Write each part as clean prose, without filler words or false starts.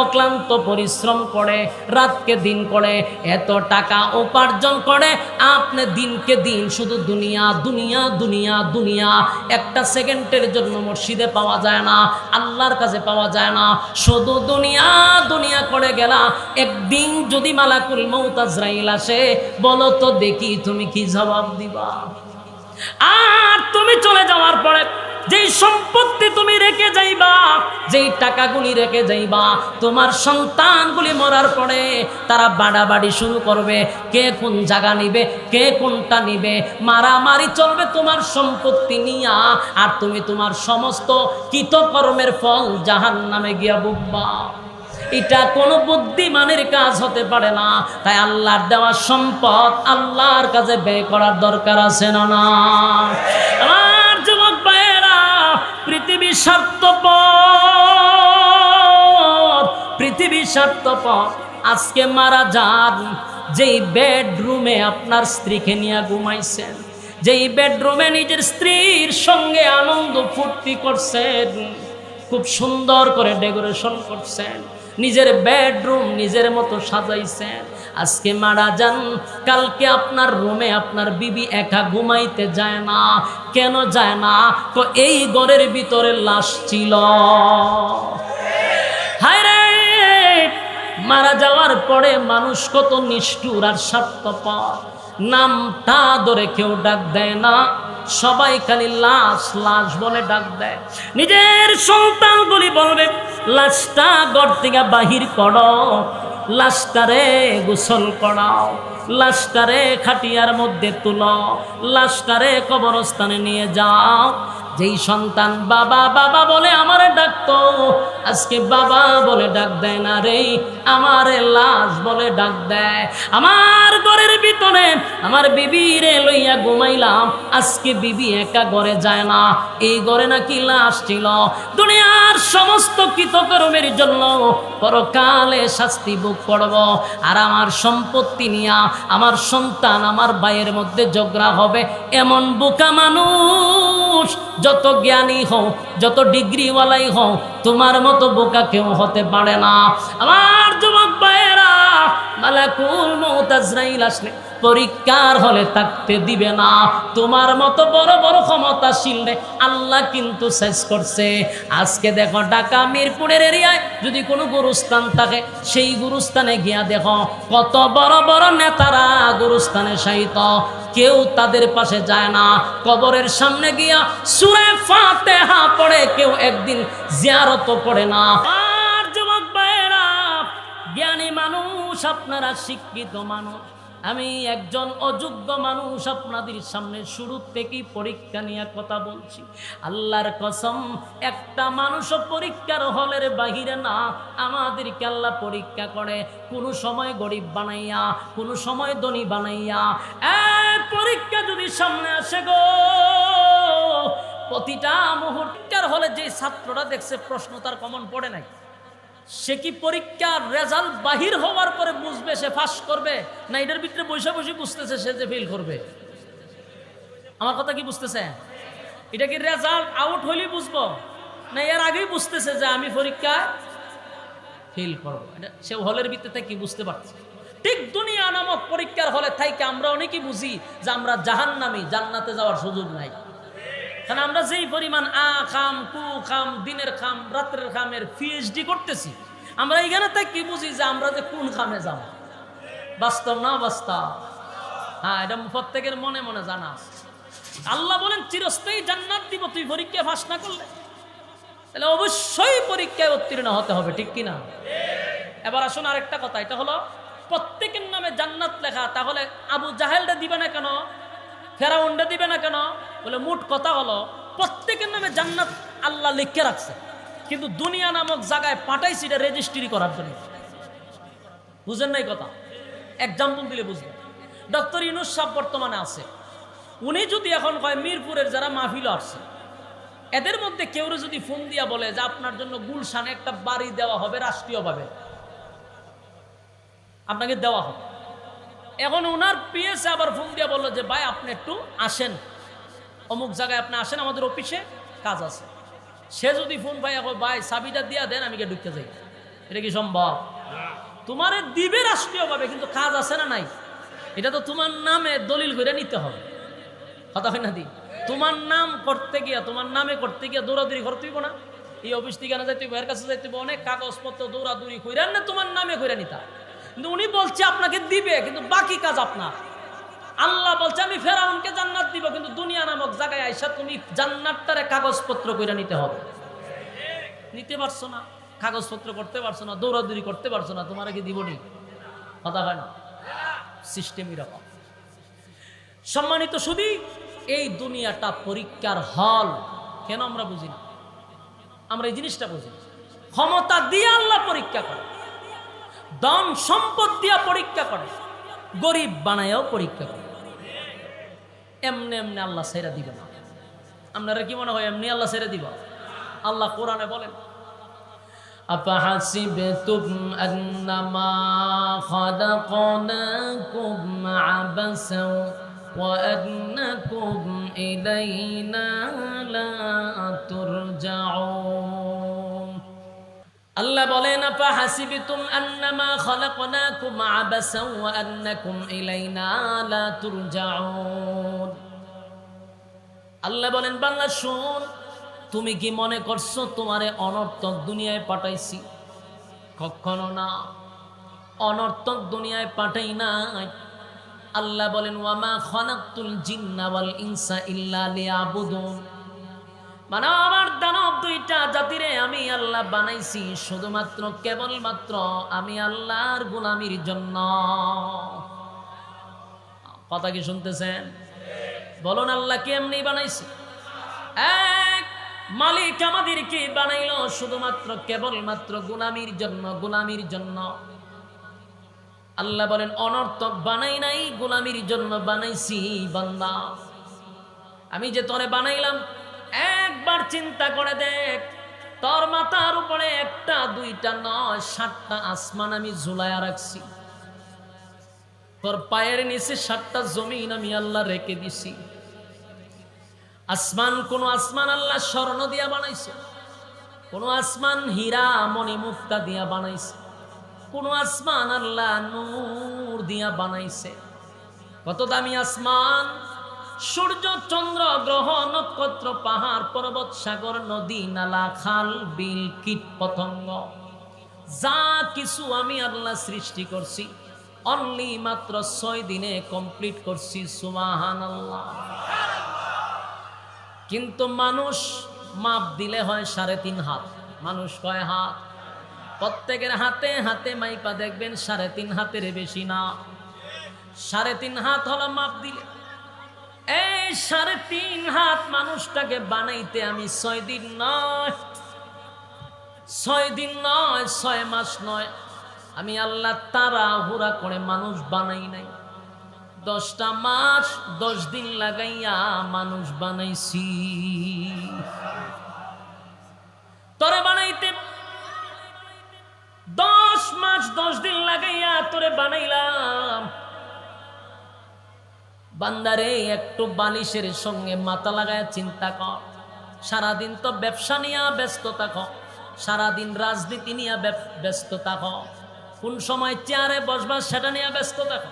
অক্লান্ত পরিশ্রম করে, রাতকে দিন করে, এত টাকা উপার্জন করে, আপনি দিনকে দিন শুধু দুনিয়া দুনিয়া দুনিয়া দুনিয়া। একটা সেকেন্ডের জন্য মসজিদে পাওয়া যায় না, আল্লাহর কাছে পাওয়া যায় না, শুধু দুনিয়া দুনিয়া করে গেলা। একদিন যদি মালাকুল মউত আজরাইল আসে, বলো তো দেখি তুমি কি জবাব দিবা? আর তুমি চলে যাওয়ার পরে যেই সম্পত্তি তুমি রেখে যাইবা, যেই টাকাগুলি রেখে যাইবা, তোমার সন্তানগুলি মরার পরে তারা বাড়াবাড়ি শুরু করবে, কে কোন জায়গা নিবে, কে কোনটা নিবে, মারামারি চলবে তোমার সম্পত্তি নিয়া। আর তুমি তোমার সমস্ত কৃতকর্মের ফল জাহান্নামে গিয়া বুঝবা। এটা কোনো বুদ্ধিমানের কাজ হতে পারে না। তাই আল্লাহর দেওয়া সম্পদ আল্লাহর কাছে ব্যয় করার দরকার আছে না? না আমার যুবক ভাইয়েরা, পৃথিবী স্বার্থপর, পৃথিবী স্বার্থপর। আজকে মারা যান, যেই বেডরুমে আপনার স্ত্রীকে নিয়ে ঘুমাইছেন, যেই বেডরুমে নিজের স্ত্রীর সঙ্গে আনন্দ ফুর্তি করছেন, খুব সুন্দর করে ডেকোরেশন করছেন, নিজের বেডরুম নিজের মতো সাজাইছেন, আজকে মারা যান, কালকে আপনার রুমে আপনার বিবি একা ঘুমাইতে যায় না। কেন যায় না? তো এই ঘরের ভিতরে লাশ ছিল। হায় রে, মারা যাওয়ার পরে মানুষ কত নিষ্ঠুর আর স্বার্থপর। নামটা ধরে কেউ ডাক দেয় না, সবাই খালি লাশ লাশ বলে ডাক দেয়। নিজের সন্তানগুলি বলবে, লাশটা ঘর থেকে বাহির করো, লাশটারে গোসল করাও, লাশটারে খাটিয়ার মধ্যে তুলো, লাশটারে কবরস্থানে নিয়ে যাও। যেই সন্তান বাবা বাবা বলে আমারে ডাকতো, আজকে বাবা বলে ডাক দেয় না রে, আমারে লাশ বলে ডাক দেয়। আমার ঘরের ভিতরে আমার বিবিরে লইয়া ঘুমাইলাম, আজকে বিবি একা ঘরে যায় না, এই ঘরে নাকি লাশ ছিল। দুনিয়ার সমস্ত কৃতকর্মের জন্য পরকালে শাস্তি ভোগ করব। আর আমার সম্পত্তি নিয়া আমার সন্তান আমার ভাইয়ের মধ্যে ঝগড়া হবে। এমন বোকা মানুষ, যত জ্ঞানী হও, যত ডিগ্রিওয়ালাই হও, তোমার মতো বোকা কেউ হতে পারে না। আমার যুবক ভাইয়েরা, মালাকুল মউত আজরাইল আসলে পরীক্ষার হলে থাকতে দিবে না। তোমার মতো বড় বড় ক্ষমতাশীল আল্লাহ কিন্তু শেষ করছে। আজকে দেখো ঢাকা মিরপুরের এরিয়ায় যদি কোনো গুরুস্থান থাকে, সেই গুরুস্থানে গিয়া দেখো কত বড় বড় নেতারা গুরুস্থানে শায়িত, কেউ তাদের পাশে যায় না। কবরের সামনে গিয়া সূরা ফাতিহা পড়ে কেউ একদিন জিয়ারত করে না। আর যুবক ভাইয়েরা, জ্ঞানী মানুষ আপনারা, শিক্ষিত মানুষ, আমি একজন অযোগ্য মানুষ আপনাদের সামনে শুরু থেকেই পরীক্ষা নিয়ে কথা বলছি। আল্লাহর কসম, একটা মানুষও পরীক্ষার হলের বাহিরে না। আমাদেরকে আল্লাহ পরীক্ষা করে, কোনো সময় গরিব বানাইয়া, কোনো সময় ধনী বানাইয়া। পরীক্ষা যদি সামনে আসে গো, প্রতিটা মুহূর্তের হলে যে ছাত্ররা দেখছে প্রশ্ন তার কমন পড়ে নাই, সে কি পরীক্ষার রেজাল্ট বাহির হওয়ার পরে বুঝবে সে পাস করবে, না এটার ভিতরে বসে বসে বুঝতেছে সে যে ফেল করবে? আমার কথা কি বুঝতেছে? এটা কি রেজাল্ট আউট হইলেই বুঝবো, না এর আগেই বুঝতেছে যে আমি পরীক্ষা ফেল করবো? এটা সে হলের ভিতরে কি বুঝতে পারছে। ঠিক দুনিয়া নামক পরীক্ষার হলে থাইকে আমরা অনেকেই বুঝি যে আমরা জাহান্নামী, জান্নাতে যাওয়ার সুযোগ নাই। কারণ আমরা যেই পরিমাণ খাম, কু খাম, দিনের খাম, রাত্রের খামের পিএইচডি করতেছি, আমরা এইখানে তাই কি বুঝি যে আমরা যে কোন খামে যাব। বাস্তব না বাস্তব? হ্যাঁ, এটা প্রত্যেকের মনে মনে জানা। আল্লাহ বলেন চিরস্থায়ী জান্নাত দিব তুই পরীক্ষা পাস না করলে। তাহলে অবশ্যই পরীক্ষায় উত্তীর্ণ হতে হবে, ঠিক কিনা? এবার আসুন আরেকটা কথা, এটা হলো প্রত্যেকের নামে জান্নাত লেখা, তাহলে আবু জাহেলটা দিবে না কেন, ফেরাউনটা দিবে না কেন? বলে মোট কথা হলো প্রত্যেকের নামে জান্নাত আল্লাহ লিখে রাখছে, কিন্তু দুনিয়া নামক জায়গায় পাঠাইছি এটা রেজিস্ট্রি করার জন্য। বুঝেন নাই কথা? এক্সাম্পল দিলে বুঝবেন। ডক্টর ইউনূস সাহেব বর্তমানে আছে, উনি যদি এখন কয় মিরপুরের যারা মাহফিল আসছে এদের মধ্যে কেউ যদি ফোন দিয়া বলে যে আপনার জন্য গুলশানে একটা বাড়ি দেওয়া হবে রাষ্ট্রীয়ভাবে, আপনাকে দেওয়া হবে। এখন ওনার পিএসএ আবার ফোন দিয়া বললো যে ভাই আপনি একটু আসেন, অমুক জায়গায় আপনি আসেন, আমাদের অফিসে কাজ আছে। সে যদি ফোন ভাই এখন ভাই চাবিটা দিয়া দেন, আমি গিয়ে ঢুকতে যাই, এটা কি সম্ভব? তোমারে দিবে রাষ্ট্রীয়ভাবে, কিন্তু কাজ আছে না নাই? এটা তো তোমার নামে দলিল করে নিতে হবে, কথা হয় না দি? তোমার নাম করতে গিয়া, তোমার নামে করতে গিয়া দৌড়াদৌড়ি করতে হইব না? এই অফিস থেকে না যাইতে, এর কাছে যাইতে, অনেক কাগজপত্র দৌড়াদৌড়ি কইরান না তোমার নামে কইরা নিতা। কিন্তু উনি বলছে আপনাকে দিবে, কিন্তু বাকি কাজ আপনার। আল্লাহ বলছে আমি ফেরাউনকে জান্নাত দিব, কিন্তু দুনিয়া নামক জায়গায় আইসা তুমি জান্নাতটারে কাগজপত্র কইরা নিতে হবে। নিতে পারছো না, কাগজপত্র করতে পারছো না, দৌড়াদৌড়ি করতে পারছো না, তোমার কি দিবনি? কথা হয় না? সিস্টেম এরকম। সম্মানিত শুধু এই দুনিয়াটা পরীক্ষার হল। কেন আমরা বুঝি না? আমরা এই জিনিসটা বুঝি। ক্ষমতা দিয়ে আল্লাহ পরীক্ষা করে, ধন সম্পদ দিয়া পরীক্ষা করে, গরিব বানায়ও পরীক্ষা করে। এমনি এমনি আল্লাহ ছেড়ে দিবে না। আপনারা কি মনে হয় এমনি আল্লাহ ছেড়ে দিব? আল্লাহ কোরআনে বলেন, আফাহাসিবতুম আন্নামা খালাকনাকুম আবাসা ওয়া আন্নাকুম ইলাইনা লা তুরজাউন। আল্লাহ বলেন, আফাহাসিবতুম আন্নামা খালাকনাকুম আবাসা ওয়া আন্নাকুম ইলাইনা লা তুরজাউন। আল্লাহ বলেন, বান্দা শুন, তুমি কি মনে করছো তোমারে অনর্থক দুনিয়ায় পাঠাইছি? কখনো না, অনর্থক দুনিয়ায় পাঠাই নাই। আল্লাহ বলেন, ওয়ামা খালাকতুল জিন্না ওয়াল ইনসা ইল্লা লিয়াবুদুন। মানে আমার দানব দুইটা জাতিরে আমি আল্লাহ বানাইছি শুধুমাত্র কেবলমাত্র আমি আল্লাহর গোলামির জন্য। কথা কি শুনতেছেন? বলুন, আল্লাহ কে এমনি বানাইছে? এক মালিক আমাদেরকে বানাইলো শুধুমাত্র কেবলমাত্র গোলামির জন্য, গোলামির জন্য। আল্লাহ বলেন, অনর্থক বানাই নাই, গোলামির জন্য বানাইছি। বান্দা, আমি যে তোরে বানাইলাম একবার চিন্তা করে দেখ, তোর মাথার উপরে একটা দুইটা নয় 7টা আসমান আমি ঝুলাইয়া রাখছি। তোর পায়ের নিচে 7টা জমিন আমি আল্লাহ রেখে দিছি। আসমান, কোন আসমান আল্লাহ স্বর্ণ দিয়া বানাইছে, কোন আসমান হীরা মণি মুক্তা দিয়া বানাইছে, কোন আসমান আল্লাহ নূর দিয়া বানাইছে। কত দামি আসমান! সূর্য, চন্দ্র, গ্রহ, নক্ষত্র, পাহাড়, পর্বত, সাগর, নদী, নালা, খাল, বিল, কীট পতঙ্গ, যা কিছু আমি আল্লাহ সৃষ্টি করছি অনলি মাত্র 6 দিনে কমপ্লিট করছি। সুবহানাল্লাহ। কিন্তু মানুষ মাপ দিলে হয় 3.5 হাত। মানুষ কয় হাত? প্রত্যেকের হাতে হাতে মাইপা দেখবেন 3.5 হাতের বেশি না। 3.5 হাত হলো মাপ দিলে। এই 3.5 হাত মানুষটাকে বানাইতে আমি 6 দিন নয়, 6 দিন নয়, 6 মাস নয়, আমি আল্লাহ তাড়াহুড়া করে মানুষ বানাই নাই। 10টা মাস 10 দিন লাগাইয়া মানুষ বানাইছি। তোরে বানাইতে 10 মাস 10 দিন লাগাইয়া তোরে বানাইলাম। বান্দারে, একটু বালিশের সঙ্গে মাথা লাগায় চিন্তা কর। সারাদিন তো ব্যবসা নিয়ে ব্যস্ত থাকো, সারাদিন রাজনীতি নিয়ে ব্যস্ত থাকো, কোন সময় চেয়ারে বসবা সেটা নিয়ে ব্যস্ত থাকো।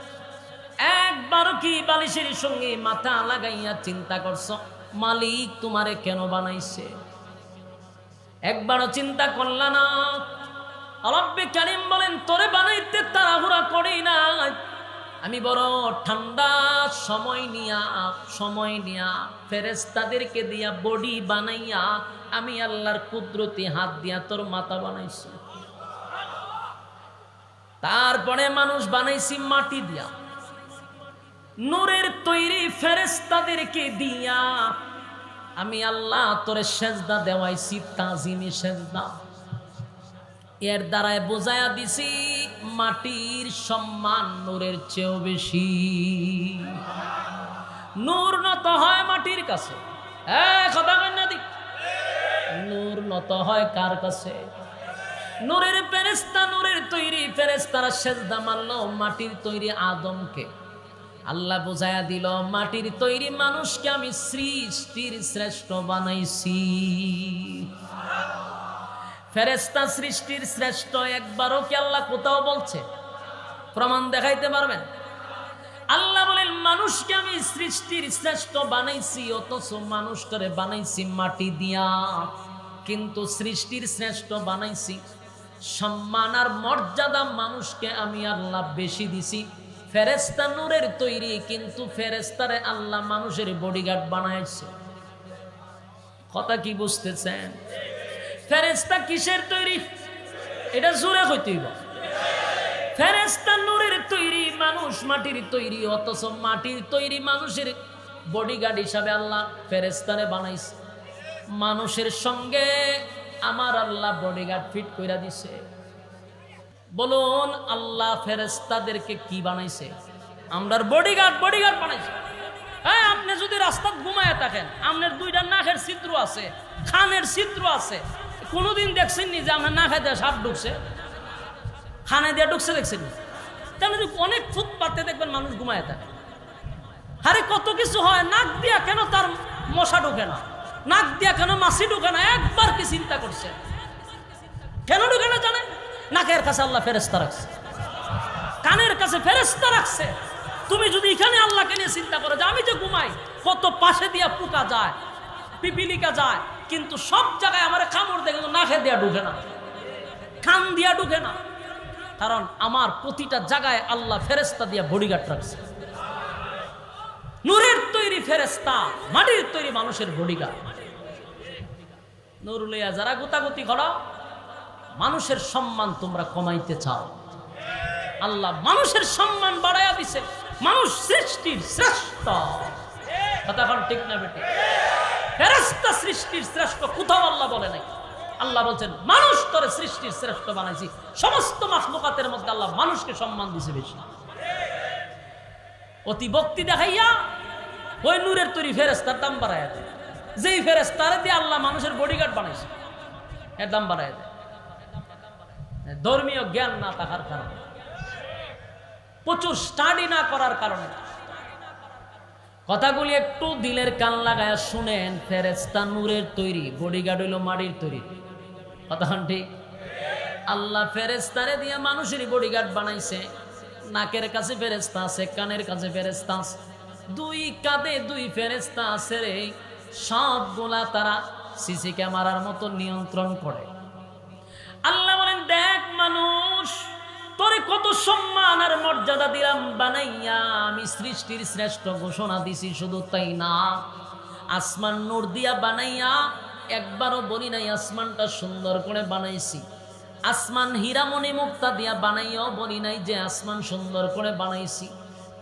একবারও কি বালিশের সঙ্গে মাথা লাগাইয়া চিন্তা করছো মালিক তোমারে কেন বানাইছে? একবারও চিন্তা করলা না? রব্বে কারীম বলেন, তোরে বানাইতে তাড়াহুড়া করি না, আমি বড় ঠান্ডা সময় নিয়া ফেরেশতাদেরকে দিয়া বডি বানাইয়া আমি আল্লাহর কুদরতি হাত দিয়া তোর মাথা বানাইছি। তারপরে মানুষ বানাইছি মাটি দিয়া, নূরের তৈরি ফেরেশতাদেরকে দিয়া আমি আল্লাহ তোরে সেজদা দেওয়াইছি, তাজিমি সেজদা। এর দ্বারায় বোঝায়া দিছি মাটির সম্মান নূরের চেয়েও বেশি। নূর নত হয় মাটির কাছে। কথা কই না দিক? নূর নত হয় কার কাছে? নূরের ফেরেশতা, নূরের তৈরি ফেরেশতারা সেজদা মারলো মাটির তৈরি আদমকে। আল্লাহ বোঝায়া দিল মাটির তৈরি মানুষকে আমি সৃষ্টির শ্রেষ্ঠ বানাইছি। ফেরেশতা সৃষ্টির শ্রেষ্ঠ একবারও কি আল্লাহ কোথাও বলছে? প্রমাণ দেখাইতে পারবেন? আল্লাহ বলেন মানুষকে আমি সৃষ্টির শ্রেষ্ঠ বানাইছি, অথচ মানুষটারে বানাইছি মাটি দিয়া, কিন্তু সৃষ্টির শ্রেষ্ঠ বানাইছি। সম্মান আর মর্যাদা মানুষকে আমি আল্লাহ বেশি দিছি। ফেরেশতা নূরের তৈরি, কিন্তু ফেরেশতারে আল্লাহ মানুষের বডিগার্ড বানাইছে। কথা কি বুঝতেছেন? ফেরেশতা কিসের তৈরি? এটা জোরে কইতে হইব। ফেরেশতা নূরের তৈরি, মানুষ মাটির তৈরি, অথচ মাটির তৈরি মানুষের বডিগার্ড হিসাবে আল্লাহ ফেরেশতারে বানাইছে। মানুষের সঙ্গে আমার আল্লাহ বডিগার্ড ফিট কইরা দিছে। বলুন আল্লাহ ফেরেশতাদেরকে কি বানাইছে? আমরার বডিগার্ড বানাইছে। হ্যাঁ, আপনি যদি রাস্তায় ঘুমায় থাকেন, আপনার দুইটা নাকের ছিদ্র আছে, খানের ছিদ্র আছে, কোনোদিন দেখছেন নি যে আপনার নাকে দিয়ে সাপ ঢুকছে, খানে দিয়ে ঢুকছে? দেখছেন? তাহলে অনেক ফুটপাতে দেখবেন মানুষ ঘুমায় থাকে। আরে কত কিছু হয়, নাক দিয়া কেন তার মশা ঢুকে না, নাক দিয়া কেন মাছি ঢুকে না? একবার কি চিন্তা করছে? কেন ঢুকে না জানেন? নাকের কাছে আল্লাহ ফেরেশতা রাখছে, কানের কাছে ফেরেশতা রাখছে। তুমি যদি এখানে আল্লাহকে নিয়ে চিন্তা করো যে আমি যে ঘুমাই, কত পাশে দিয়া পোকা যায়, পিপিলিকা যায়, কিন্তু সব জায়গায় আমার কামড় দেয়, কিন্তু নাকে দিয়া ঢুকে না, কান দিয়া ঢুকে না। কারণ আমার প্রতিটা জায়গায় আল্লাহ ফেরেশতা দিয়া বডিগার্ড রাখছে। নূরের তৈরি ফেরেশতা, মাটির তৈরি মানুষের বডিগার্ড। নূর লইয়া যারা গুতাগুতি করো, মানুষের সম্মান তোমরা কমাইতে চাও, আল্লাহ মানুষের সম্মান বাড়াইয়া দিছে। মানুষ সৃষ্টির শ্রেষ্ঠ। কথা এখন ঠিক না বেটে? ফেরেশতা সৃষ্টির শ্রেষ্ঠ কোথাও আল্লাহ বলে নাই। আল্লাহ বলছেন মানুষ তোরে সৃষ্টির শ্রেষ্ঠ বানাইছি। সমস্ত মাখলুকাতের মধ্যে আল্লাহ মানুষকে সম্মান দিছে বেশি। অতি ভক্তি দেখাইয়া ওই নূরের তৈরি ফেরেশতার দাম বাড়াইয়া দেয়। যেই ফেরেশতারে দিয়ে আল্লাহ মানুষের বডিগার্ড বানাইছে, এর দাম বাড়াইয়া দেয়। ধর্মীয় জ্ঞান না থাকার কারণে, প্রচুর স্টাডি না করার কারণে। কথাগুলি একটু দিলের কান লাগায় শুনেন। ফেরেশতা নূরের তৈরি, বডিগার্ড হইল মাটির তৈরি। কথা ঠিক? আল্লাহ ফেরেশতারে দিয়ে মানুষের বডিগার্ড বানাইছে। নাকের কাছে ফেরেশতা আছে, কানের কাছে ফেরেশতা আছে, দুই কাঁধে দুই ফেরেশতা আছে রে। সবগুলা তারা সিসি ক্যামেরার মতো নিয়ন্ত্রণ করে। আল্লাহ বলেন দেখ মানুষ, তোরে কত সম্মান আর মর্যাদা দিলাম বানাইয়া, আমি সৃষ্টির শ্রেষ্ঠ ঘোষণা দিছি। শুধু তাই না, আসমান নূর দিয়া বানাইয়া, একবারও বলি নাই আসমানটা সুন্দর করে বানাইছি। আসমান হীরামণি মুক্তা দিয়া বানাইয়াও বলি নাই যে আসমান সুন্দর করে বানাইছি।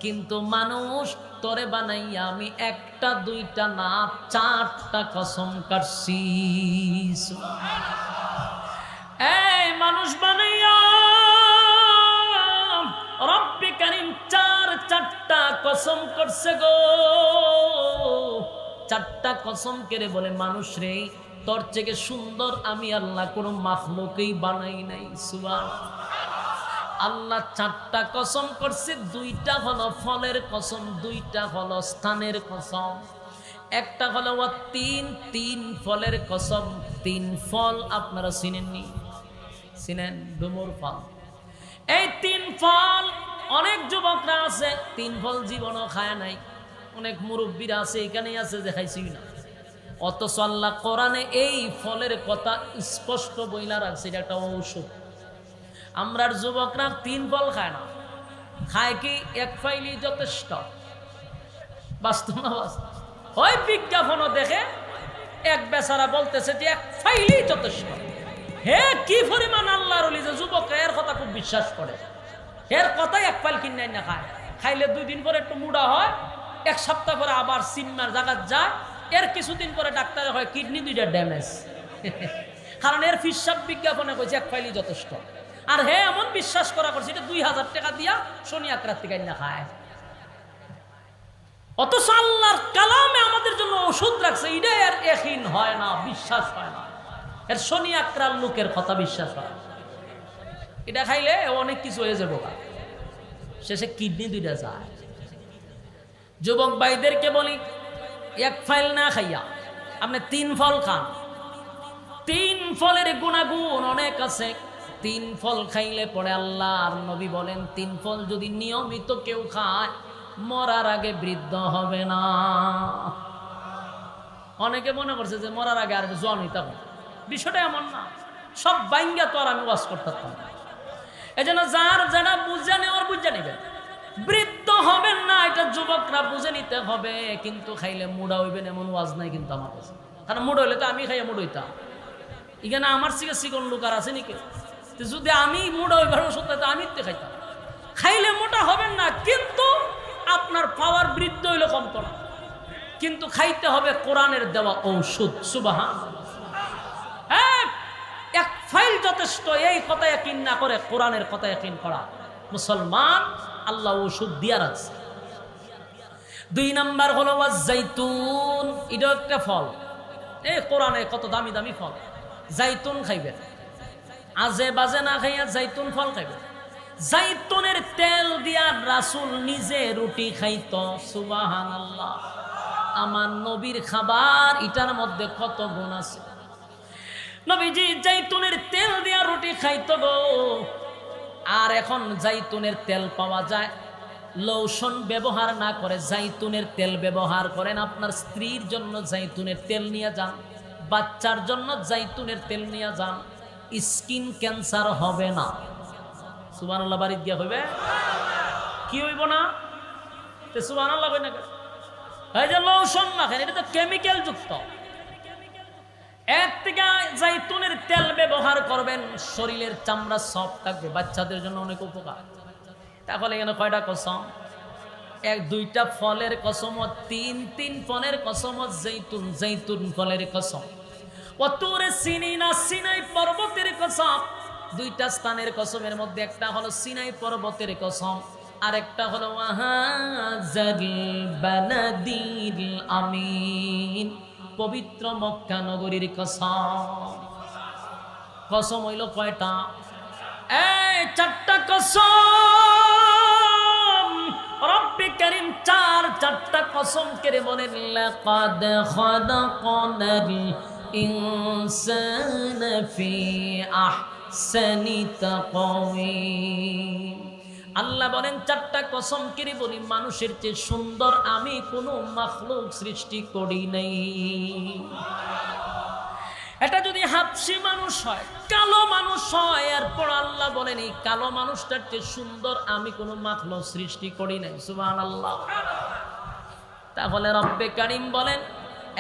কিন্তু মানুষ তোরে বানাইয়া আমি একটা দুইটা না, 4টা কসম কাটছি। এই মানুষ বানাইয়া রব্বে কারীম 4টা কসম করছে গো। 4টা কসম করে বলে মানুষ রে, তোর থেকে সুন্দর আমি আল্লাহ কোনো মাখলুকই বানাই নাই। সুবহানাল্লাহ। আল্লাহ 4টা কসম করছে। 2টা হলো ফলের কসম, 2টা হলো স্থানের কসম। একটা হলো তিন ফলের কসম। 3 ফল আপনারা চিনেননি? চিনেন? ডুমুর ফল। এই 3 ফল অনেক যুবকরা আছে 3 ফল জীবনও খায় নাই। অনেক মুরব্বীরা আছে, এখানেই আছে যে খাইছি না। অথচ আল্লাহ কোরআনে এই ফলের কথা স্পষ্ট বইলা রাখছে, এটা একটা ঔষধ। আমরার যুবকরা 3 ফল খায় না, খায় কি 1 ফাইলই যথেষ্ট। বাস্তব না বাস্তব? ওই বিজ্ঞাপনও দেখে এক বেচারা বলতেছে যে 1 ফাইলই যথেষ্ট। হে কি পরিমাণ আল্লাহর ওলি যে যুবকরা এর কথা খুব বিশ্বাস করে। এর কথাই 1 ফাইল কিনে না খায়। খাইলে 2 দিন পরে একটু মুড়া হয়, 1 সপ্তাহ পরে আবার সিনেমার জায়গা যায়। এর কিছুদিন পরে ডাক্তারে হয় কিডনি 2টা ড্যামেজ। কারণ এর ফিসাব বিজ্ঞাপনে কইছে 1 ফাইলই যথেষ্ট। আর হে এমন বিশ্বাস করা করছে এটা 2000 টাকা দিয়া শনি আকরাতি কিনে খায়। অথচ আল্লাহর কালামে আমাদের জন্য ওষুধ রাখছে, এটা এর ইয়াকিন হয় না, বিশ্বাস হয় না। এর শনি আকরার লোকের কথা বিশ্বাস হয়। এটা খাইলে অনেক কিছু হয়ে যাবো, শেষে কিডনি 2টা যায়। যুবক ভাইদেরকে বলি 1 ফাইল না খাইয়া আপনি 3 ফল খান। 3 ফলের গুণাগুণ অনেক আছে। 3 ফল খাইলে পরে আল্লাহর নবী বলেন 3 ফল যদি নিয়মিত কেউ খায় মরার আগে বৃদ্ধ হবে না। অনেকে মনে করছে যে মরার আগে আর জোয়ান হইতে হবে, বিষয়টা এমন না। সব বাইঙ্গা তো আর আমি ওয়াজ করতে পারতাম না। এই জন্য যারা বুঝে নেওয়ার বুঝে নেবেন, বৃদ্ধ হবেন না এটা যুবকরা বুঝে নিতে হবে। কিন্তু খাইলে মুড়া হইবেন এমন ওয়াজ নাই কিন্তু আমার কাছে। কারণ মুড় হইলে তো আমি খাইয়া মুড় হইতাম, এখানে আমার থেকে চিকন লোক আর আছে নাকি? যদি আমি মুড়া হইবার ওষুধ তো আমি তো খাইতাম। খাইলে মোটা হবেন না, কিন্তু আপনার পাওয়ার বৃদ্ধ হইলে কমতো না। কিন্তু খাইতে হবে কোরআনের দেওয়া ঔষধ। সুবহানাল্লাহ। হ্যাঁ, এক ফাইল যথেষ্ট। এই কথা ইয়াকিন না করে কোরআনের কথা ইয়াকিন করা। মুসলমান আল্লাহ ওষুধ দিয়া রাখছে। 2 নাম্বার হলো জাইতুন, এটা একটা ফল। এই কোরআনে কত দামি দামি ফল। জাইতুন খাইবেন, আজে বাজে না খাইয়া জাইতুন ফল খাইবেন। জাইতুনের তেল দিয়া রাসূল নিজে রুটি খাইতো। সুবহানাল্লাহ। আমার নবীর খাবার, এটার মধ্যে কত গুণ আছে। নবীজি জাইতুনের তেল দিয়া রুটি খাইতো গো। আর এখন জাইতুনের তেল পাওয়া যায়, লোশন ব্যবহার না করে জাইতুনের তেল ব্যবহার করেন। আপনার স্ত্রীর জন্য জাইতুনের তেল নিয়ে যান, বাচ্চার জন্য জাইতুনের তেল নিয়ে যান, স্কিন ক্যান্সার হবে না। সুবহানাল্লাহ। বাড়ি দিয়া হইবে কি হইব না? সুবহানাল্লাহ কই না? এই যে লোশন মাখেন, এটা তো কেমিক্যাল যুক্ত। এর থেকে জাইতুনের তেল ব্যবহার করবেন, শরীরের চামড়া সফট থাকবে, বাচ্চাদের জন্য অনেক উপকার। তাহলে এখানে কয়টা কসম? 1-2টা ফলের কসম, 3 ফলের কসম। জাইতুন ফলের কসম। ওয়াতুরে সিনিনা, সিনাই পর্বতের কসম। 2টা স্থানের কসমের মধ্যে একটা হলো সিনাই পর্বতের কসম, আর একটা হলো ওয়াহাজাল বালাদিল আমিন, পবিত্র মক্কা নগরীর কসম। কসম হইল কয়টা? এই 4টা কসম। রব্বে কারীম 4টা কসম করে বলেন লাকাদ খালাকনাল ইনসানা ফি আহসানি তাকওয়িম। আল্লাহ বলেন 4টা কসম করে বলি, মানুষের চেয়ে সুন্দর আমি কোনো মাখলুক সৃষ্টি করি নাই। এটা যদি হাবশী মানুষ হয়, কালো মানুষ হয়, এরপর আল্লাহ বলেন এই কালো মানুষটার চেয়ে সুন্দর আমি কোনো মাখলুক সৃষ্টি করি নাই। সুবহানাল্লাহ। তাহলে রব্বে কারীম বলেন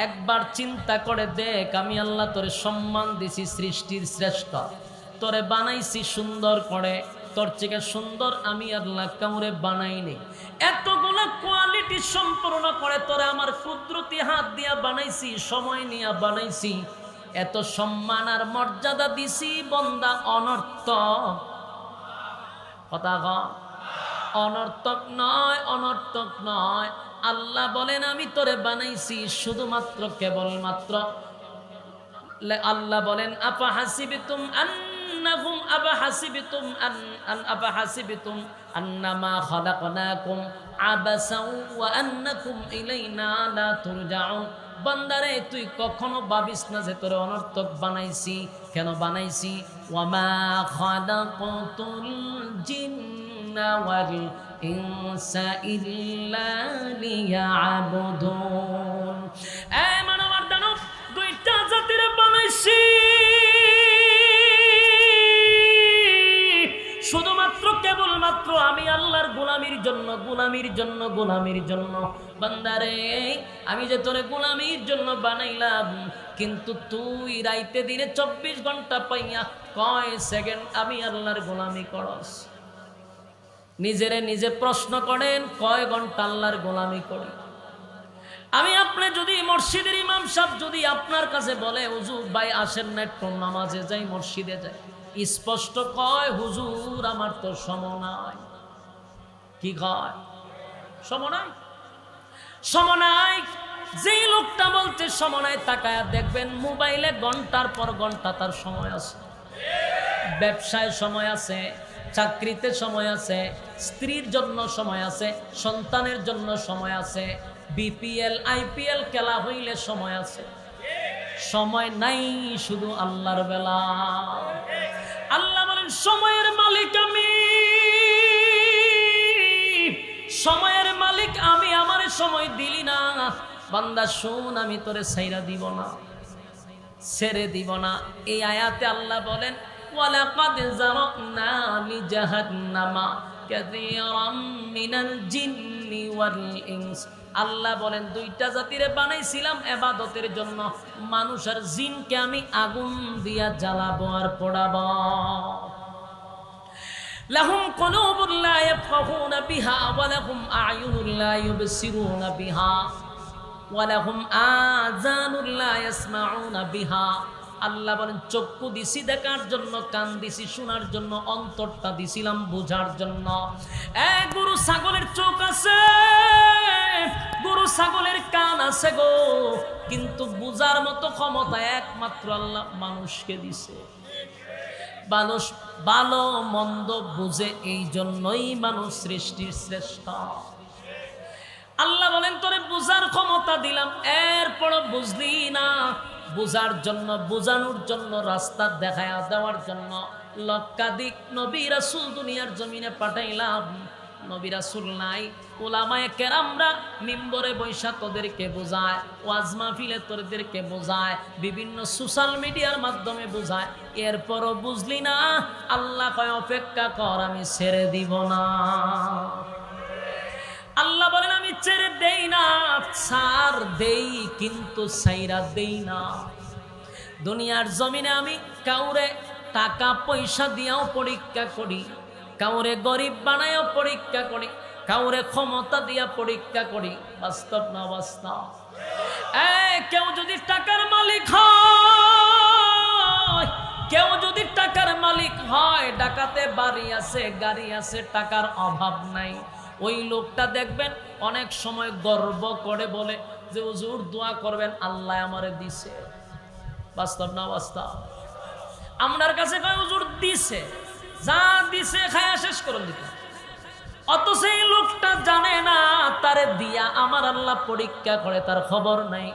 একবার চিন্তা করে দেখ, আমি আল্লাহ তোরে সম্মান দিছি, সৃষ্টির শ্রেষ্ঠ, তোরে বানাইছি সুন্দর করে, তোর থেকে সুন্দর আমি আল্লাহ কাউরে বানাইনি। এতগুলো কোয়ালিটি সম্পূর্ণ করে তোরে আমার কুদরতি হাত দিয়া বানাইছি, সময় নিয়ে বানাইছি, এত সম্মান আর মর্যাদা দিছি। বন্দা অনর্থক কথা কয়, অনর্থক নয়, অনর্থক নয়। আল্লাহ বলেন আমি তোরে বানাইছি শুধুমাত্র কেবলমাত্র। আল্লাহ বলেন আফা হাসিবিতুম আন্নাকুম আবাহাসিবিতুম আন্নামা খালাকনাকুম আবাসাও ওয়া আন্নাকুম ইলাইনা লা তুরজাউন। বান্দারে তুই কখনো ভাবিস না যে তোরে অনর্থক বানাইছি। কেন বানাইছি? ওয়ামা খালাকতুল জিন্না ওয়াল ইনসা ইল্লা লিয়াবুদুন। এ মানব দানব, 2টা জাতির বানাইছি শুধুমাত্র কেবলমাত্র আমি আল্লাহর গোলামির জন্য, গোলামির জন্য, গোলামির জন্য। বান্দারে আমি যে তোরে গোলামির জন্য বানাইলাম, কিন্তু তুই রাইতে দিনে 24 ঘন্টা পাইয়া কয় সেকেন্ড আমি আল্লাহর গোলামি করস? নিজেরে নিজে প্রশ্ন করেন, কয় ঘন্টা আল্লাহর গোলামি করি? আমি আপনি যদি মসজিদের ইমাম সাহেব যদি আপনার কাছে বলে হুজুর ভাই আসেন না একটু নামাজে যাই, মসজিদে যাই, স্পষ্ট কয় হুজুর আমার তো সময় নাই। কি কয়? সময় নাই, সময় নাই। যেই লোকটা বলতে সময় নাই, তাকায়া দেখবেন মোবাইলে ঘন্টার পর ঘন্টা তার সময় আছে, ব্যবসায় সময় আছে, চাকরিতে সময় আছে, স্ত্রীর জন্য সময় আছে, সন্তানের জন্য সময় আছে, বিপিএল আইপিএল খেলা হইলে সময় আছে, সময় নাই শুধু আল্লাহর বেলা। আল্লাহ বলেন সময়ের মালিক আমি, সময়ের মালিক আমি, আমারে সময় দিলি না বান্দা শোন আমি তোরে ছাইরা দিব না, ছেড়ে দিব না। এই আয়াতে আল্লাহ বলেন ওয়ালাকাদ যারানা লিজাহান্নামা কাসীরাম মিনাল জিন্নি ওয়াল ইনস। আল্লাহ বলেন দুইটা জাতিরে বানাইছিলাম ইবাদতের জন্য, মানুষ আর জিনকে আমি আগুন দিয়া জ্বালাবো আর পোড়াবো। লাহুম কুলুবুন লা ইয়াফকাহুনা বিহা ওয়া লাহুম আ'য়ুনুন লা ইউবসিরুনা বিহা ওয়া লাহুম আযানুন লা ইয়াসমাউনা বিহা। আল্লাহ বলেন চক্ষু দিছি দেখার জন্য, কান দিছি শোনার জন্য, অন্তরটা দিছিলাম বোঝার জন্য। গরু ছাগলের চোখ আছে, গরু ছাগলের কান আছে গো, কিন্তু বুঝার মতো ক্ষমতা একমাত্র আল্লাহ মানুষকে দিছে। মানুষ ভালো মন্দ বুঝে, এই জন্যই মানুষ সৃষ্টির শ্রেষ্ঠ। আল্লাহ বলেন তোরে বুঝার ক্ষমতা দিলাম, এরপরও বুঝলি না। বুঝার জন্য, বুঝানোর জন্য, রাস্তা দেখায়া দেওয়ার জন্য লক্ষাধিক নবী রাসূল দুনিয়ার জমিনে পাঠাইলাম। নবী রাসূল নাই, উলামায়ে কেরামরা মিম্বরে বৈশা তোদেরকে বোঝায়, ওয়াজ মাহফিলে তোদেরকে বোঝায়, বিভিন্ন সোশ্যাল মিডিয়ার মাধ্যমে বোঝায়, এরপরও বুঝলি না। আল্লাহ কয় অপেক্ষা কর, আমি ছেড়ে দিব না। আল্লাহ বলেন আমি ছেড়ে দেই না, ছাড় দেই কিন্তু ছাইরা দেই না। দুনিয়ার জমিনে আমি কাউরে টাকা পয়সা দিয়াও পরীক্ষা করি, কাউরে গরিব বানায়ও পরীক্ষা করি, কাউরে ক্ষমতা দিয়া পরীক্ষা করি। বাস্তব না বাস্তব? কেউ যদি টাকার মালিক হয়, কেউ যদি টাকার মালিক হয়, ডাকাতে বাড়ি আছে, গাড়ি আছে, টাকার অভাব নাই, ওই লোকটা দেখবেন অনেক সময় গর্ব করে বলে যে হুজুর দোয়া করবেন আল্লাহ আমারে দিছে। বাস্তব না বাস্তব? আমরার কাছে কয় হুজুর দিছে, যা দিছে খায়া শেষ করে দিতে। অথচ এই লোকটা জানে না তারে দিয়া আমার আল্লাহ পরীক্ষা করে, তার খবর নাই।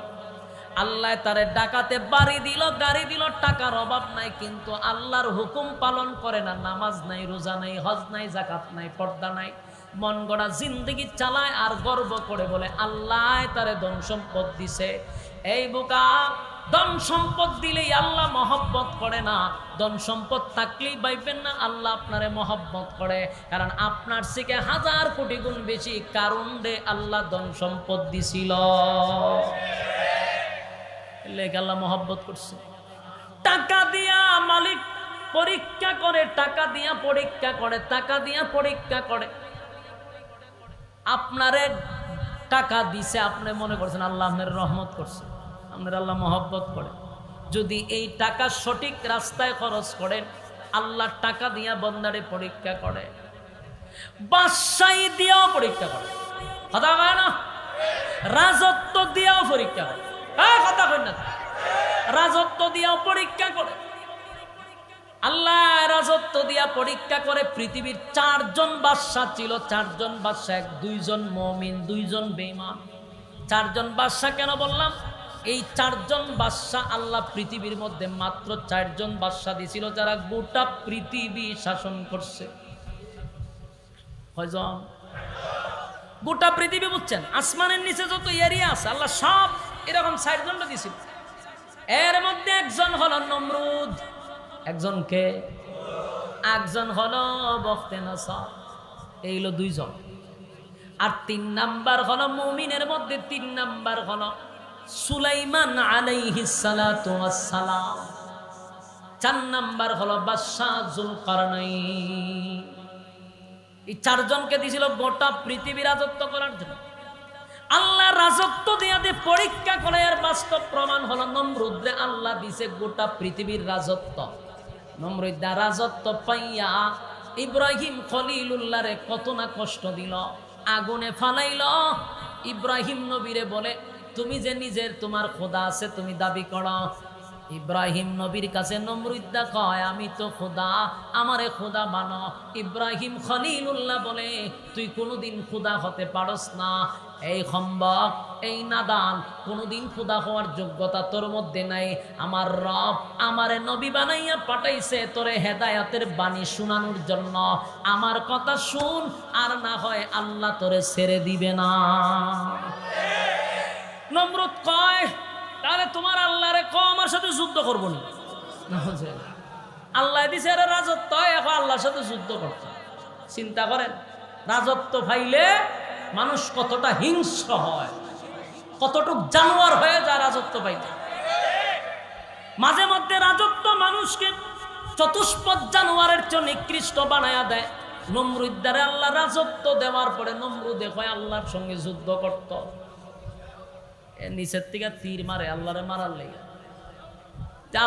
আল্লাহ তারে ডাকাতে বাড়ি দিল, গাড়ি দিল, টাকার অভাব নাই, কিন্তু আল্লাহর হুকুম পালন করে না। নামাজ নাই, রোজা নাই, হজ নাই, যাকাত নাই, পর্দা নাই, মন গড়া জিন্দেগি চালায় আর গর্ব করে বলে আল্লাহ তারে ধন সম্পদ দিছে। এই বোকা, ধন সম্পদ দিলেই আল্লাহ মহব্বত করে না। ধন সম্পদ থাকলেই ভাইবেন না আল্লাহ আপনারে মহব্বত করে, কারণ আপনার থেকে 1000 কোটি গুণ বেশি কারণ দে আল্লাহ ধন সম্পদ দিছিল, আল্লাহ মহব্বত করছে। টাকা দিয়া মালিক পরীক্ষা করে, টাকা দিয়া পরীক্ষা করে, টাকা দিয়া পরীক্ষা করে। আপনারে টাকা দিছে, আপনি মনে করছেন আল্লাহ আপনার রহমত করছে, আপনার আল্লাহ মহব্বত করে। যদি এই টাকা সঠিক রাস্তায় খরচ করেন, আল্লাহ টাকা দিয়া বন্দারে পরীক্ষা করে, বাদশাহী দিয়াও পরীক্ষা করে, কথা কয় না, রাজত্ব দিয়াও পরীক্ষা করে, কথা কয় না, রাজত্ব দিয়াও পরীক্ষা করে। আল্লাহ রাজত্ব দিয়া পরীক্ষা করে। পৃথিবীর 4 জন বাদশা ছিল, 4 জন বাদশা, 2 জন মুমিন, 2 জন বেঈমান। 4 জন বাদশা কেন বললাম? এই 4 জন বাদশা আল্লাহ পৃথিবীর মধ্যে মাত্র 4 জন বাদশা দিয়েছিল যারা গোটা পৃথিবী শাসন করছে। কয়জন? গোটা পৃথিবী, বুঝছেন? আসমানের নিচে যত এরিয়া আছে আল্লাহ সব এরকম 4 জন দিয়েছিল। এর মধ্যে একজন হলো নমরুদ, একজনকে, একজন হলো বখতেনসর, এই হলো 2 জন। আর 3 নাম্বার হলো মুমিনের মধ্যে 3 নাম্বার হলো সুলাইমান আলাইহিস সালাতু ওয়াস সালাম। 4 নাম্বার হলো বাদশা যুলকারনাইন। এই 4 জনকে দিয়েছিল গোটা পৃথিবী রাজত্ব করার জন্য। আল্লাহ রাজত্ব দিয়া দিয়ে পরীক্ষা করে, এর বাস্তব প্রমাণ হলো নমরুদরে আল্লাহ দিছে গোটা পৃথিবীর রাজত্ব। নমরুদ রাজত্ব পাইয়া ইব্রাহিম খলিলুল্লাহরে কত না কষ্ট দিল, আগুনে ফালাইল। ইব্রাহিম নবীরে বলে তুমি যে নিজের তোমার খোদা আছে তুমি দাবি করো, ইব্রাহিম নবীর কাছে নমরুদ্দা কয় আমি তো খোদা, আমারে খোদা মানো। ইব্রাহিম খলিলুল্লাহ বলে তুই কোনোদিন খোদা হতে পারস না, এই খম্বক, এই নাদান, কোনোদিন খোদা হওয়ার যোগ্যতা তোর মধ্যে নাই। আমার রব আমারে নবী বানাইয়া পাঠাইছে তোরে হেদায়াতের বাণী শোনানোর জন্য। আমার কথা শুন, আর না হয় আল্লাহ তোরে ছেড়ে দিবে না। নমরুদ কয় তাহলে তোমার আল্লাহরে কও আমার সাথে যুদ্ধ করবো না। আল্লাহ দিছে এর রাজত্ব, এখন আল্লাহর সাথে যুদ্ধ করতে। চিন্তা করেন, রাজত্ব পাইলে মানুষ কতটা হিংস্র হয়, কতটুক জানোয়ার হয়ে যায় রাজত্ব পাইলে। মাঝে মধ্যে রাজত্ব মানুষকে চতুষ্পদ জানোয়ারের চেয়ে নিকৃষ্ট বানায়া দেয়। নমরুদ্দারে আল্লাহ রাজত্ব দেওয়ার পরে নমরুদে কয় আল্লাহর সঙ্গে যুদ্ধ করত। নিচের থেকে তীর মারে আল্লাহরে মারার লেগে।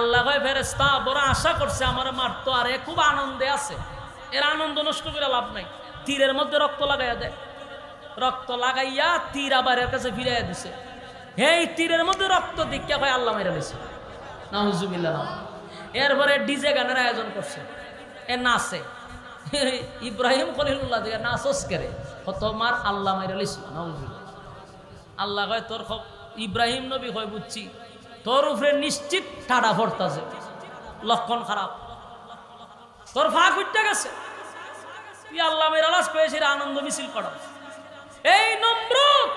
আল্লাহ কয় ফেরেশতা বড় আশা করছে আমার মারতো, আর এ খুব আনন্দে আছে, এর আনন্দ নষ্ট করে লাভ নাই। তীরের মধ্যে রক্ত লাগাইয়া দেয়, রক্ত লাগাইয়া তীর আবার এর কাছে ফিরাইয়া দিছে। এই তীরের মধ্যে রক্ত দীক্ষা কয় আল্লাহ মেরে দিছে। নাউজুবিল্লাহ। এরপরে ডিজে গানের আয়োজন করছে, এ নাচে। ইব্রাহিম খলিলুল্লাহ দিকে নাচস করে তোমার আল্লাহ মেরে লিস। নাউজুবিল্লাহ। আল্লাহ কয় তোর ইব্রাহিম নবী কয় বুঝছি তোর উপরে নিশ্চিত ঠাডা ভরতাছে, লক্ষণ খারাপ, তোর ফাঁক উঠতে গেছে, তুই আল্লাহ মেরে লাশ পেয়েছে আনন্দ মিছিল করা। এই নমরুদ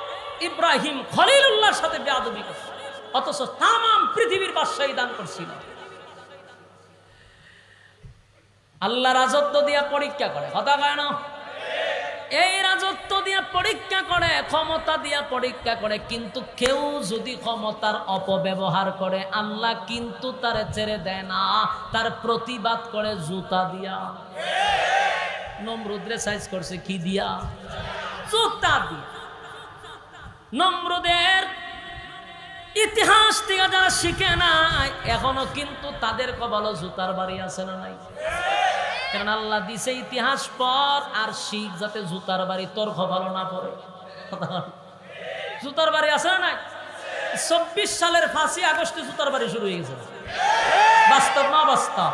ইব্রাহিম খলিলুল্লাহর সাথে বেয়াদবি করছে, অথচ তামাম পৃথিবীর বাদশাহী দান করছিল। আল্লাহ রাজত্ব দিয়া পরীক্ষা করে, কথা কয় না? এই রাজত্ব দিয়া পরীক্ষা করে, ক্ষমতা দিয়া পরীক্ষা করে, কিন্তু কেউ যদি ক্ষমতার অপব্যবহার করে আল্লাহ কিন্তু তারে ছেড়ে দেয় না, তার প্রতিবাদ করে জুতা দিয়া। নমরুদরে সাইজ করছে কি দিয়া? জুতা দিয়া। নমরুদের ইতিহাস থেকে যারা শিখে নাই এখনো কিন্তু তাদের কপালে জুতার বাড়ি আছে না নাই? কারণ আল্লাহ দিছে ইতিহাস পর আর শিখ যাতে জুতার বাড়ি তোর কপালে না পড়ে। জুতার বাড়ি আছে না নাই? 24 সালের 5ই আগস্টে জুতার বাড়ি শুরু হয়ে গেছে। বাস্তব না বাস্তব?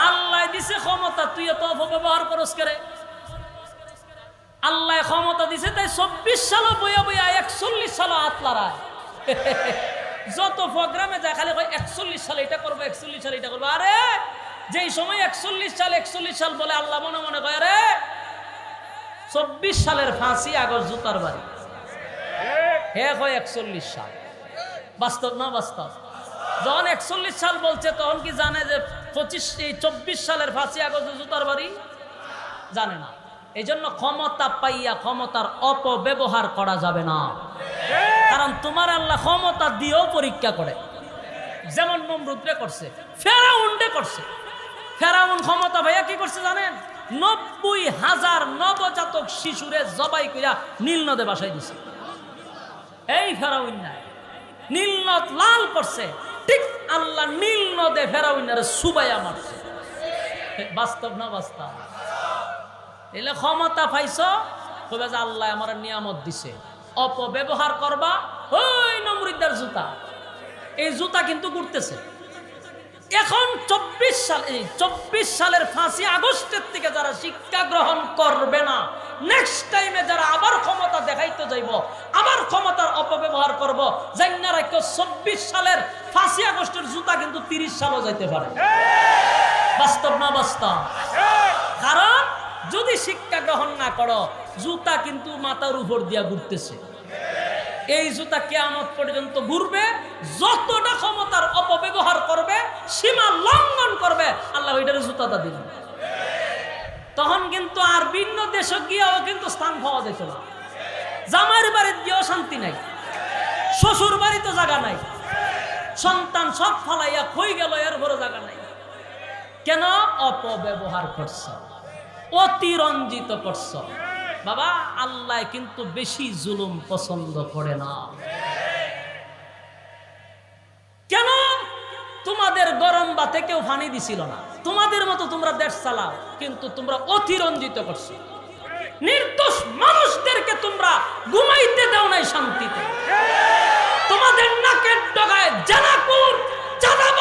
আল্লাহ দিছে ক্ষমতা, তুই এত অপব্যবহার করস করে। আল্লাহ ক্ষমতা দিছে তাই 24 সালও বইয়া বইয়া 41 সালও হাত লড়ায়। যত প্রোগ্রামে যায় খালি 41 সালে এটা করবো, 41 সালে এটা করবো। আরে যেই সময় 41 সাল বলে আল্লাহ মনে মনে কয় রে 24 সালের 5ই আগস্ট জুতার বাড়ি। হে কয় 41 সাল। বাস্তব না বাস্তব? যখন 41 সাল বলছে তখন কি জানে যে 24 সালের 5ই আগস্ট জুতার বাড়ি? জানে না। এই জন্য ক্ষমতা পাইয়া ক্ষমতার অপব্যবহার করা যাবে না, কারণ তোমার আল্লাহ ক্ষমতা দিয়েও পরীক্ষা করে। যেমন নমরুদরে করছে, ফেরাউনরে করছে। ফেরাউন ক্ষমতা ভাইয়া কি করছে জানেন? 90,000 নবজাতক শিশুরে জবাই কইরা নীল নদে বাসায় দিছে। এই ফেরাউন নাই, নীল নদ লাল করছে, ঠিক আল্লাহ নীল নদে ফেরাউনের সুবাইয়া মারছে। বাস্তব না বাস্তব? এলে ক্ষমতা পাইছ কইবা যে আল্লাহ আমার নিয়ামত দিছে, অপব্যবহার করবা। ওই নমরুদের জুতা, এই জুতা কিন্তু ঘুরতেছে। এখন 24 সালের 5ই আগস্টের থেকে যারা শিক্ষা গ্রহণ করবে না, নেক্সট টাইমে যারা আবার ক্ষমতা দেখাইতে যাইব, আবার ক্ষমতার অপব্যবহার করব, জান্না রাখো 24 সালের 5ই আগস্টের জুতা কিন্তু 30 সালও যাইতে পারে। বাস্তব না বাস্তব? কারণ যদি শিক্ষা গ্রহণ না করো, জুতা কিন্তু মাথার উপর দিয়া ঘুরতেছে। এই জুতা কিয়ামত পর্যন্ত ঘুরবে। যতটা ক্ষমতার অপব্যবহার করবে, সীমা লঙ্ঘন করবে, আল্লাহ ওইটার জুতাটা দিবেন। তখন কিন্তু আর ভিন্ন দেশে গিয়েও কিন্তু স্থান পাওয়া যেত না। জামাইয়ের বাড়িতে গিয়েও শান্তি নাই, শ্বশুর বাড়িতে জায়গা নাই, সন্তান সব ফালাইয়া কই গেল এর বড় জায়গা নাই। কেন? অপব্যবহার করছ, অতিরঞ্জিত করছ। বাবা, আল্লাহ কিন্তু বেশি জুলুম পছন্দ করে না। কেন? তোমাদের গরম বাতে কেউ পানি দিছিল না, তোমাদের মতো তোমরা দেশ চালাও, কিন্তু তোমরা অতিরঞ্জিত করছো। নির্দোষ মানুষদেরকে তোমরা ঘুমাইতে দাও নাই শান্তিতে। তোমাদের নাকের ডগায় জানাকুর যারা